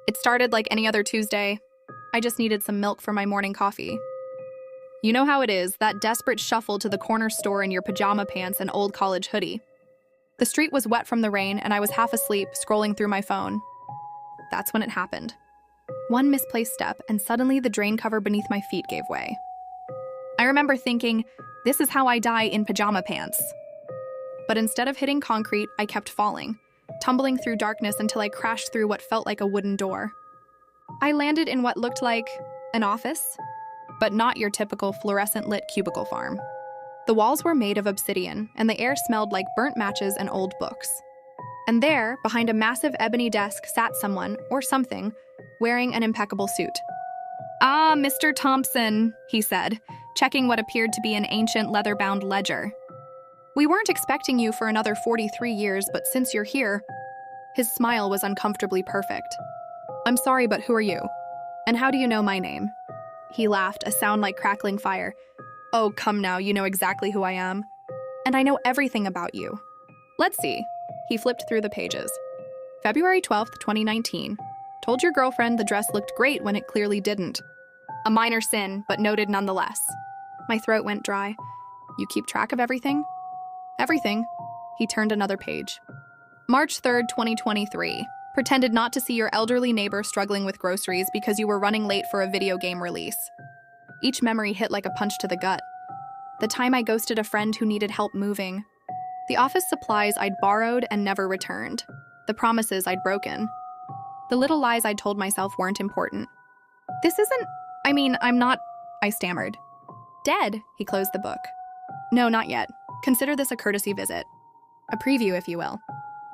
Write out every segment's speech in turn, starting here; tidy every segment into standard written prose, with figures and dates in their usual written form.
It started like any other Tuesday. I just needed some milk for my morning coffee. You know how it is, that desperate shuffle to the corner store in your pajama pants and old college hoodie. The street was wet from the rain, and I was half asleep, scrolling through my phone. That's when it happened. One misplaced step, and suddenly the drain cover beneath my feet gave way. I remember thinking, this is how I die in pajama pants. But instead of hitting concrete, I kept falling, tumbling through darkness until I crashed through what felt like a wooden door. I landed in what looked like an office, but not your typical fluorescent-lit cubicle farm. The walls were made of obsidian, and the air smelled like burnt matches and old books. And there, behind a massive ebony desk, sat someone, or something, wearing an impeccable suit. "Ah, Mr. Thompson," he said, checking what appeared to be an ancient leather-bound ledger. "We weren't expecting you for another 43 years, but since you're here..." His smile was uncomfortably perfect. "I'm sorry, but who are you? And how do you know my name?" He laughed, a sound like crackling fire. "Oh, come now, you know exactly who I am. And I know everything about you. Let's see." He flipped through the pages. "February 12th, 2019. Told your girlfriend the dress looked great when it clearly didn't. A minor sin, but noted nonetheless." My throat went dry. "You keep track of everything?" "Everything." He turned another page. "March 3rd, 2023. Pretended not to see your elderly neighbor struggling with groceries because you were running late for a video game release." Each memory hit like a punch to the gut. The time I ghosted a friend who needed help moving. The office supplies I'd borrowed and never returned. The promises I'd broken. The little lies I'd told myself weren't important. I'm not," I stammered. "Dead," he closed the book. "No, not yet. Consider this a courtesy visit. A preview, if you will.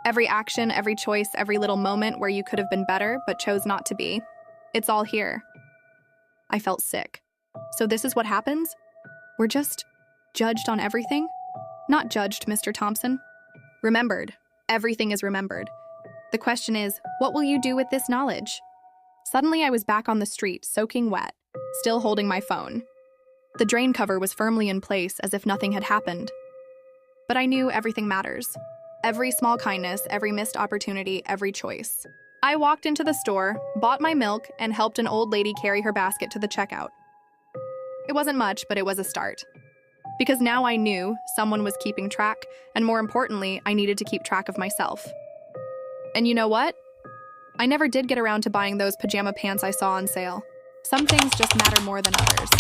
Every action, every choice, every little moment where you could have been better but chose not to be. It's all here." I felt sick. So this is what happens? We're just judged on everything? Not judged, Mr. Thompson. Remembered. Everything is remembered. The question is, what will you do with this knowledge? Suddenly I was back on the street, soaking wet, still holding my phone. The drain cover was firmly in place as if nothing had happened. But I knew everything matters. Every small kindness, every missed opportunity, every choice. I walked into the store, bought my milk, and helped an old lady carry her basket to the checkout. It wasn't much, but it was a start. Because now I knew someone was keeping track, and more importantly, I needed to keep track of myself. And you know what? I never did get around to buying those pajama pants I saw on sale. Some things just matter more than others.